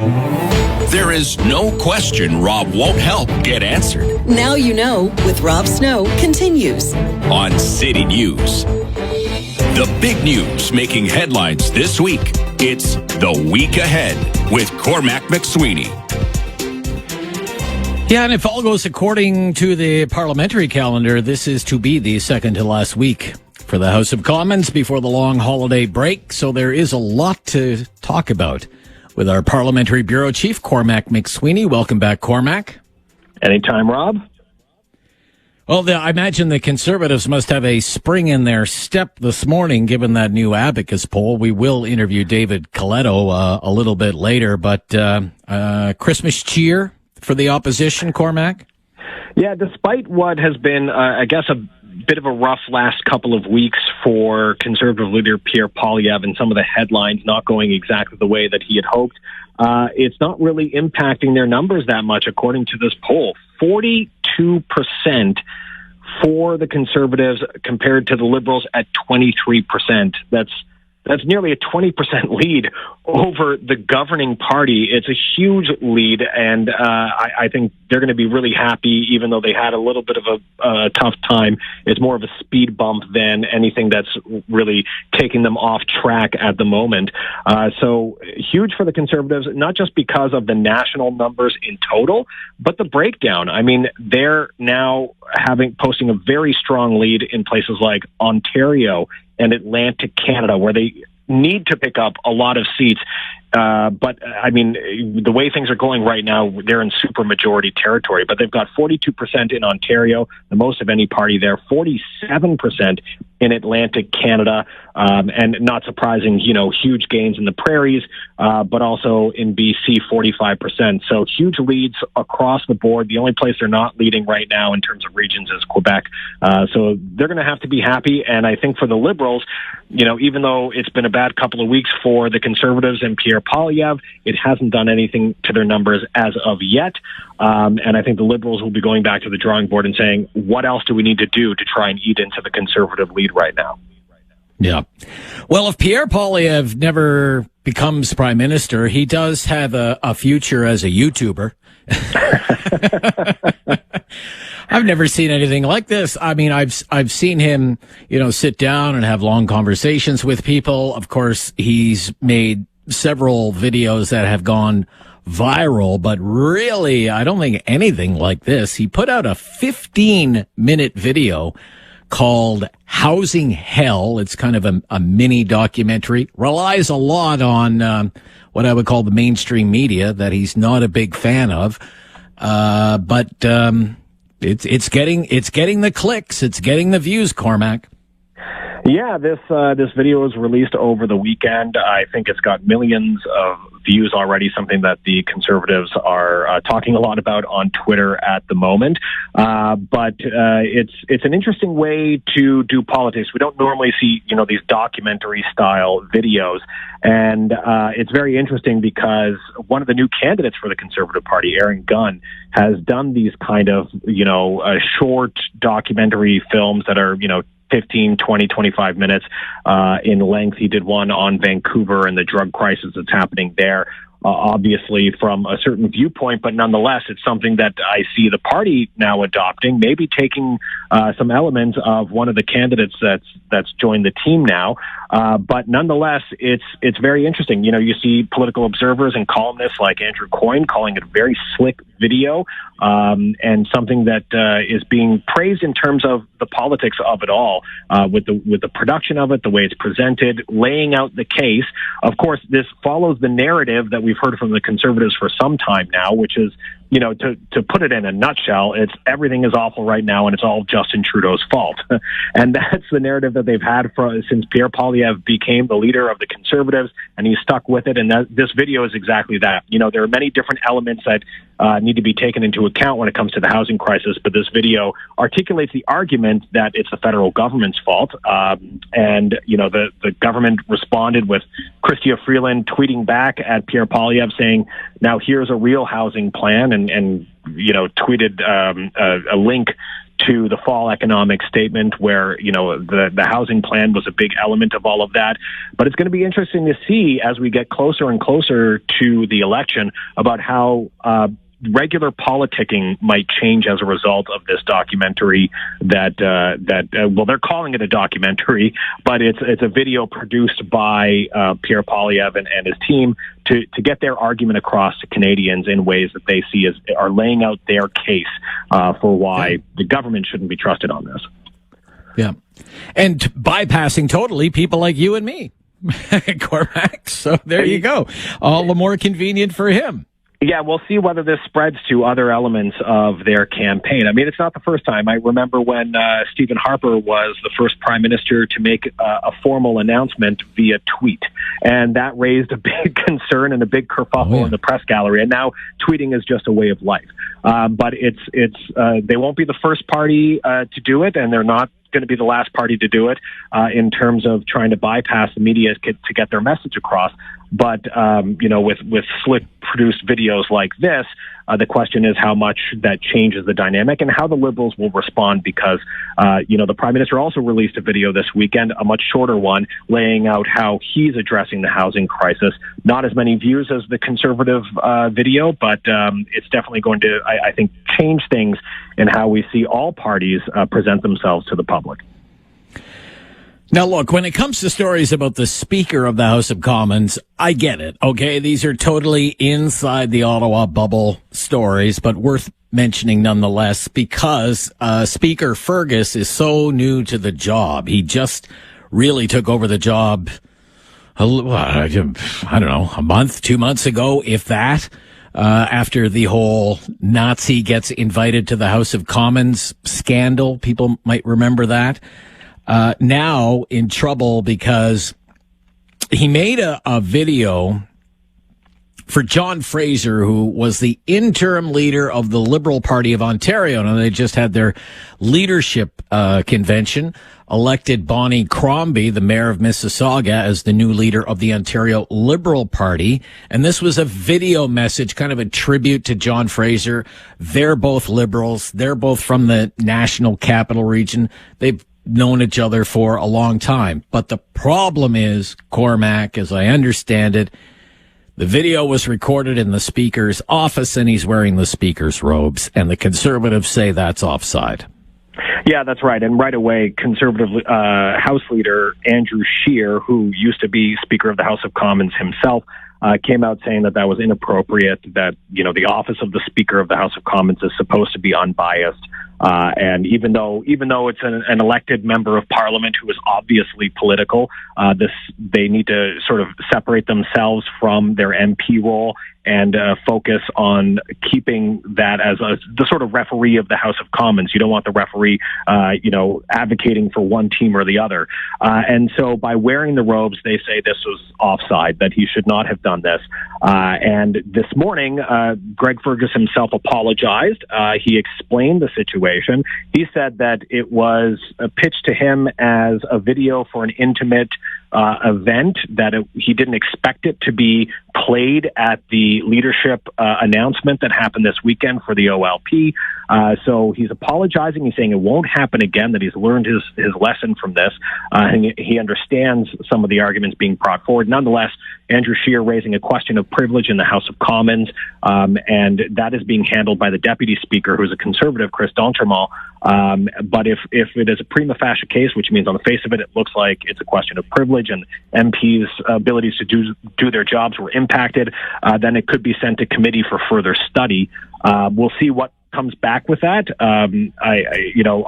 There is no question Rob won't help get answered. Now you know with Rob Snow continues On City News. The big news making headlines this week. It's The Week Ahead with Cormac McSweeney. Yeah, and if all goes according to the parliamentary calendar, this is to be the second to last week for the House of Commons before the long holiday break. So there is a lot to talk about with our Parliamentary Bureau Chief, Cormac McSweeney. Welcome back, Cormac. Anytime, Rob. Well, I imagine the Conservatives must have a spring in their step this morning, given that new Abacus poll. We will interview David Coletto a little bit later, but Christmas cheer for the opposition, Cormac? Yeah, despite what has been, I guess, a bit of a rough last couple of weeks for Conservative leader Pierre Poilievre and some of the headlines not going exactly the way that he had hoped, it's not really impacting their numbers that much, according to this poll. 42% for the Conservatives compared to the Liberals at 23%. That's nearly a 20% lead over the governing party. It's a huge lead, and I think they're going to be really happy, even though they had a little bit of a tough time. It's more of a speed bump than anything that's really taking them off track at the moment. So huge for the Conservatives, not just because of the national numbers in total, but the breakdown. I mean, they're now posting a very strong lead in places like Ontario and Atlantic Canada, where they need to pick up a lot of seats. But, I mean, the way things are going right now, they're in supermajority territory. But they've got 42% in Ontario, the most of any party there, 47% in Atlantic Canada, and not surprising, huge gains in the prairies, but also in BC, 45%. So huge leads across the board. The only place they're not leading right now in terms of regions is Quebec. So they're going to have to be happy. And I think for the Liberals, even though it's been a bad couple of weeks for the Conservatives and Pierre Poilievre, it hasn't done anything to their numbers as of yet. And I think the Liberals will be going back to the drawing board and saying, what else do we need to do to try and eat into the Conservative lead right now? Yeah. Well, if Pierre Poilievre never becomes prime minister, he does have a future as a YouTuber. I've never seen anything like this. I mean, I've seen him, sit down and have long conversations with people. Of course, he's made several videos that have gone viral, but really, I don't think anything like this. He put out a 15-minute video called Housing Hell. It's kind of a mini documentary. Relies a lot on what I would call the mainstream media that he's not a big fan of. But it's getting the clicks. It's getting the views, Cormac. Yeah, this video was released over the weekend. I think it's got millions of views already, something that the Conservatives are talking a lot about on Twitter at the moment. But it's an interesting way to do politics. We don't normally see, these documentary-style videos. And it's very interesting because one of the new candidates for the Conservative Party, Aaron Gunn, has done these kind of, short documentary films that are, 15, 20, 25 minutes in length. He did one on Vancouver and the drug crisis that's happening there, obviously from a certain viewpoint, but nonetheless, it's something that I see the party now adopting, maybe taking some elements of one of the candidates that's joined the team now. But nonetheless, it's very interesting. You see political observers and columnists like Andrew Coyne calling it a very slick video, and something that is being praised in terms of the politics of it all, with the production of it, the way it's presented, laying out the case. Of course, this follows the narrative that we've heard from the Conservatives for some time now, which is, to put it in a nutshell, it's everything is awful right now and it's all Justin Trudeau's fault. And that's the narrative that they've had since Pierre Poilievre became the leader of the Conservatives, and he's stuck with it. And this video is exactly that. There are many different elements that need to be taken into account when it comes to the housing crisis, but this video articulates the argument that it's the federal government's fault. And the government responded with Chrystia Freeland tweeting back at Pierre Poilievre saying, now here's a real housing plan, and tweeted a link to the fall economic statement where, the housing plan was a big element of all of that. But it's going to be interesting to see as we get closer and closer to the election about how regular politicking might change as a result of this documentary that they're calling it a documentary, but it's a video produced by Pierre Poilievre and his team to get their argument across to Canadians in ways that they see as are laying out their case for why the government shouldn't be trusted on this. Yeah. And bypassing totally people like you and me, Cormac. So there you go. All the more convenient for him. Yeah, we'll see whether this spreads to other elements of their campaign. I mean, it's not the first time. I remember when Stephen Harper was the first prime minister to make a formal announcement via tweet, and that raised a big concern and a big kerfuffle in the press gallery. And now tweeting is just a way of life. But they won't be the first party to do it, and they're not going to be the last party to do it in terms of trying to bypass the media to get their message across. But, with slick produced videos like this, the question is how much that changes the dynamic and how the Liberals will respond because, the Prime Minister also released a video this weekend, a much shorter one, laying out how he's addressing the housing crisis. Not as many views as the Conservative video, but it's definitely going to, I think, change things in how we see all parties present themselves to the public. Now, look, when it comes to stories about the Speaker of the House of Commons, I get it, okay? These are totally inside the Ottawa bubble stories, but worth mentioning nonetheless because Speaker Fergus is so new to the job. He just really took over the job, I don't know, a month, 2 months ago, if that, after the whole Nazi gets invited to the House of Commons scandal. People might remember that. Now in trouble because he made a video for John Fraser, who was the interim leader of the Liberal Party of Ontario. Now, they just had their leadership convention, elected Bonnie Crombie, the mayor of Mississauga, as the new leader of the Ontario Liberal Party. And this was a video message, kind of a tribute to John Fraser. They're both Liberals. They're both from the National Capital Region. They've known each other for a long time. But the problem is, Cormac, as I understand it, the video was recorded in the Speaker's office and he's wearing the Speaker's robes, and the Conservatives say that's offside. Yeah, that's right. And right away, Conservative House Leader Andrew Scheer, who used to be Speaker of the House of Commons himself, came out saying that was inappropriate, that, the office of the Speaker of the House of Commons is supposed to be unbiased. And even though it's an elected member of Parliament who is obviously political, they need to sort of separate themselves from their MP role and focus on keeping that as the sort of referee of the House of Commons. You don't want the referee, advocating for one team or the other. And so by wearing the robes, they say this was offside, that he should not have done this. And this morning, Greg Fergus himself apologized. He explained the situation. He said that it was pitched to him as a video for an intimate event, that he didn't expect it to be played at the leadership announcement that happened this weekend for the OLP. So he's apologizing. He's saying it won't happen again, that he's learned his lesson from this. And he understands some of the arguments being brought forward. Nonetheless, Andrew Scheer raising a question of privilege in the House of Commons, and that is being handled by the Deputy Speaker, who's a Conservative, Chris D'Entremont. But if it is a prima facie case, which means on the face of it, it looks like it's a question of privilege and MPs' abilities to do their jobs were impacted, then it could be sent to committee for further study. We'll see what comes back with that.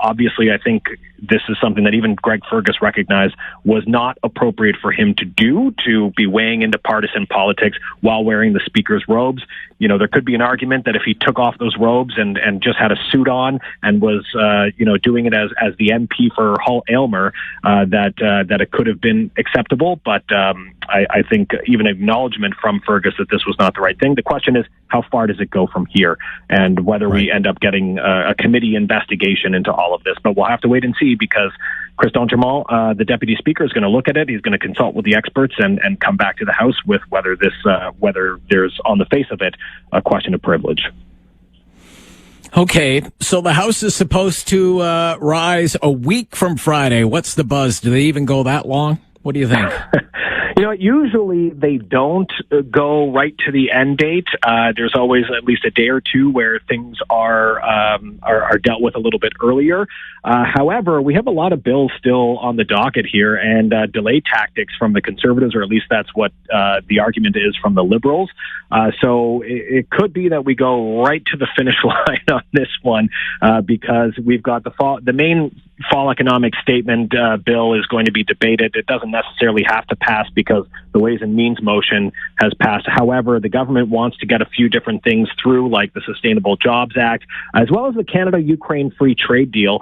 Obviously, I think this is something that even Greg Fergus recognized was not appropriate for him to do, to be weighing into partisan politics while wearing the Speaker's robes. There could be an argument that if he took off those robes and just had a suit on and was, doing it as the MP for Hull Aylmer, that it could have been acceptable. But I think even acknowledgement from Fergus that this was not the right thing. The question is, how far does it go from here, and whether we end up getting a committee investigation into all of this. But we'll have to wait and see, because Chris D'Entremont, the Deputy Speaker, is going to look at it. He's going to consult with the experts and come back to the House with whether there's, on the face of it, a question of privilege. Okay, so the House is supposed to rise a week from Friday. What's the buzz? Do they even go that long? What do you think? Usually they don't go right to the end date. There's always at least a day or two where things are dealt with a little bit earlier. However, we have a lot of bills still on the docket here, and delay tactics from the Conservatives, or at least that's what the argument is from the Liberals. So it could be that we go right to the finish line on this one because we've got the main fall economic statement bill is going to be debated. It doesn't necessarily have to pass because the Ways and Means motion has passed. However, the government wants to get a few different things through, like the Sustainable Jobs Act, as well as the Canada-Ukraine Free Trade Deal.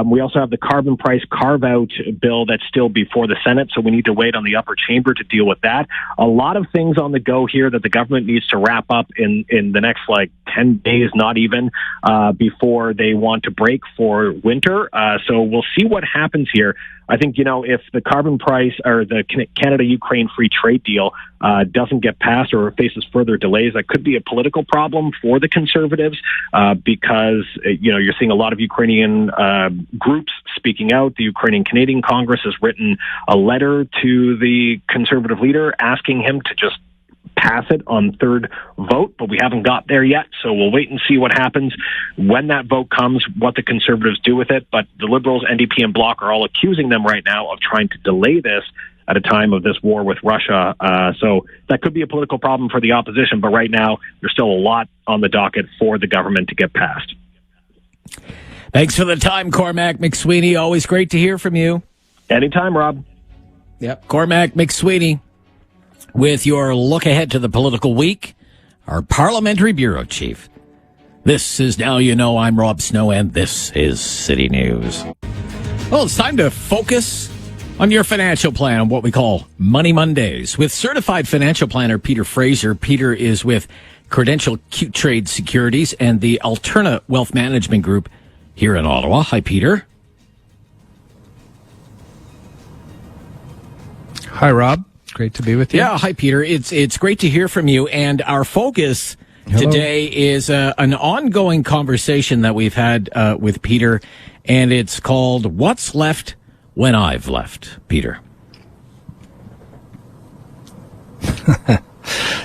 We also have the carbon price carve-out bill that's still before the Senate, so we need to wait on the upper chamber to deal with that. A lot of things on the go here that the government needs to wrap up in the next 10 days, not even, before they want to break for winter. So we'll see what happens here. I think, if the carbon price or the Canada-Ukraine Free Trade Deal doesn't get passed or faces further delays, that could be a political problem for the Conservatives because, you're seeing a lot of Ukrainian groups speaking out. The Ukrainian Canadian Congress has written a letter to the Conservative leader asking him to just pass it on third vote, but we haven't got there yet, so we'll wait and see what happens when that vote comes, what the Conservatives do with it. But the Liberals, NDP, and Bloc are all accusing them right now of trying to delay this at a time of this war with Russia. So that could be a political problem for the opposition, but right now there's still a lot on the docket for the government to get passed. Thanks for the time, Cormac McSweeney. Always great to hear from you. Anytime, Rob. Yep, Cormac McSweeney with your look ahead to the political week, our parliamentary bureau chief. This is Now You Know. I'm Rob Snow, and this is City News. Well, it's time to focus on your financial plan, what we call Money Mondays, with certified financial planner Peter Fraser. Peter is with Credential Q-Trade Securities and the Alterna Wealth Management Group here in Ottawa. Hi, Peter. Hi, Rob. Great to be with you. Yeah, hi, Peter. It's great to hear from you. And our focus today is an ongoing conversation that we've had with Peter, and it's called What's Left When I've Left, Peter.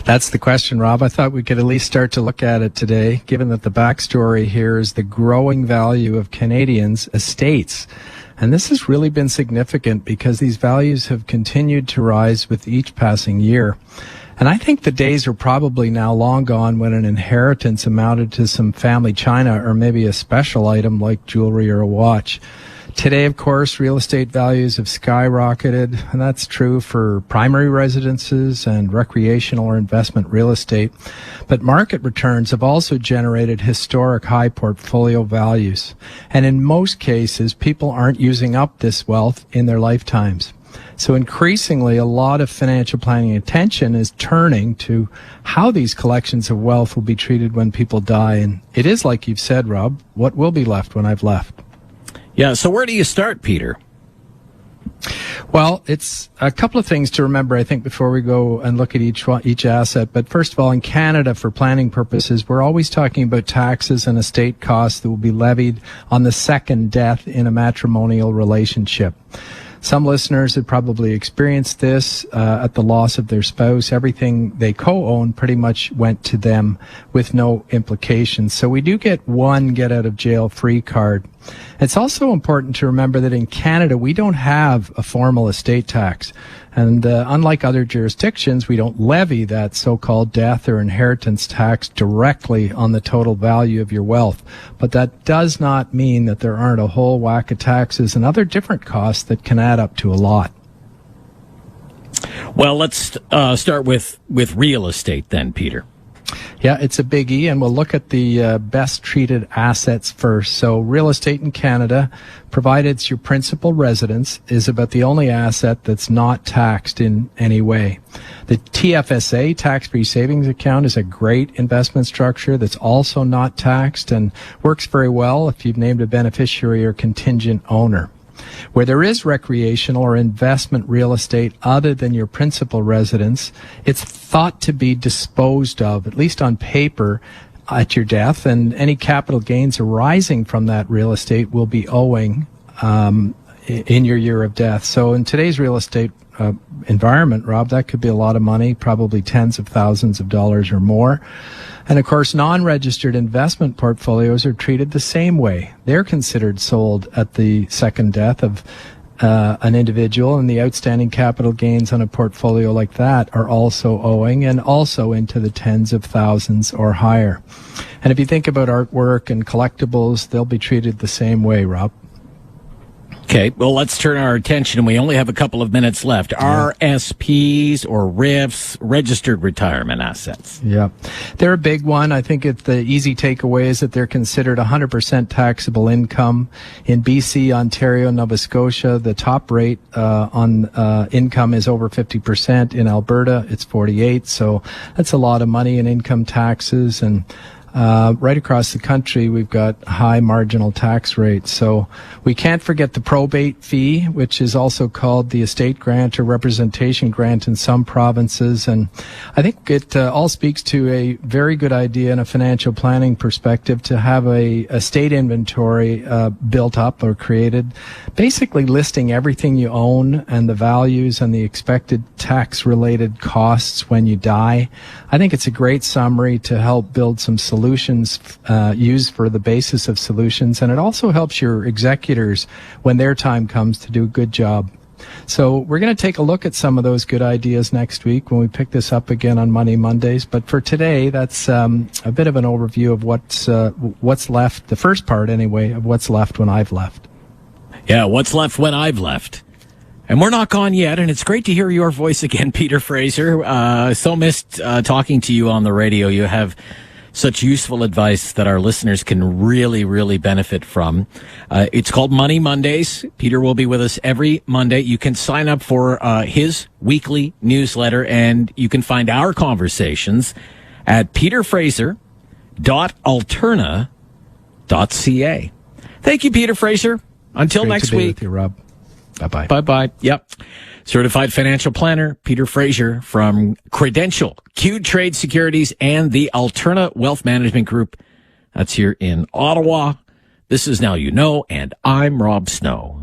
That's the question, Rob. I thought we could at least start to look at it today, given that the backstory here is the growing value of Canadians' estates. And this has really been significant because these values have continued to rise with each passing year. And I think the days are probably now long gone when an inheritance amounted to some family china or maybe a special item like jewelry or a watch. Today, of course, real estate values have skyrocketed, and that's true for primary residences and recreational or investment real estate. But market returns have also generated historic high portfolio values. And in most cases, people aren't using up this wealth in their lifetimes. So increasingly, a lot of financial planning attention is turning to how these collections of wealth will be treated when people die. And it is like you've said, Rob, what will be left when I've left? Yeah, so where do you start, Peter? Well, it's a couple of things to remember, I think, before we go and look at each asset. But first of all, in Canada, for planning purposes, we're always talking about taxes and estate costs that will be levied on the second death in a matrimonial relationship. Some listeners have probably experienced this at the loss of their spouse. Everything they co-own pretty much went to them with no implications. So we do get one get-out-of-jail-free card. It's also important to remember that in Canada, we don't have a formal estate tax. And unlike other jurisdictions, we don't levy that so-called death or inheritance tax directly on the total value of your wealth. But that does not mean that there aren't a whole whack of taxes and other different costs that can add up to a lot. Well, let's start with real estate then, Peter. Yeah, it's a biggie, and we'll look at the best treated assets first. So real estate in Canada, provided it's your principal residence, is about the only asset that's not taxed in any way. The TFSA, tax-free savings account, is a great investment structure that's also not taxed and works very well if you've named a beneficiary or contingent owner. Where there is recreational or investment real estate other than your principal residence, it's thought to be disposed of, at least on paper, at your death, and any capital gains arising from that real estate will be owing in your year of death. So in today's real estate environment, Rob, that could be a lot of money, probably tens of thousands of dollars or more. And of course, non-registered investment portfolios are treated the same way. They're considered sold at the second death of an individual, and the outstanding capital gains on a portfolio like that are also owing, and also into the tens of thousands or higher. And if you think about artwork and collectibles, they'll be treated the same way, Rob. Okay, well, let's turn our attention. We only have a couple of minutes left. RSPs or RIFs, registered retirement assets. Yeah, they're a big one. I think the easy takeaway is that they're considered 100% taxable income. In BC, Ontario, Nova Scotia, the top rate on income is over 50%. In Alberta, it's 48%. So that's a lot of money in income taxes. And right across the country, we've got high marginal tax rates. So we can't forget the probate fee, which is also called the estate grant or representation grant in some provinces. And I think it all speaks to a very good idea in a financial planning perspective to have a estate inventory built up or created, basically listing everything you own and the values and the expected tax-related costs when you die. I think it's a great summary to help build some solutions used for the basis of solutions, and it also helps your executors when their time comes to do a good job. So we're going to take a look at some of those good ideas next week when we pick this up again on Money Mondays. But for today, that's a bit of an overview of what's left, the first part anyway, of what's left when I've left. Yeah, what's left when I've left. And we're not gone yet, and it's great to hear your voice again, Peter Fraser. So missed talking to you on the radio. You have such useful advice that our listeners can really, really benefit from. It's called Money Mondays. Peter will be with us every Monday. You can sign up for his weekly newsletter, and you can find our conversations at peterfraser.alterna.ca. Thank you, Peter Fraser. Until Great next to be week. With you, Rob. Bye-bye. Bye-bye. Yep. Certified financial planner, Peter Fraser from Credential, Q Trade Securities, and the Alterna Wealth Management Group. That's here in Ottawa. This is Now You Know, and I'm Rob Snow.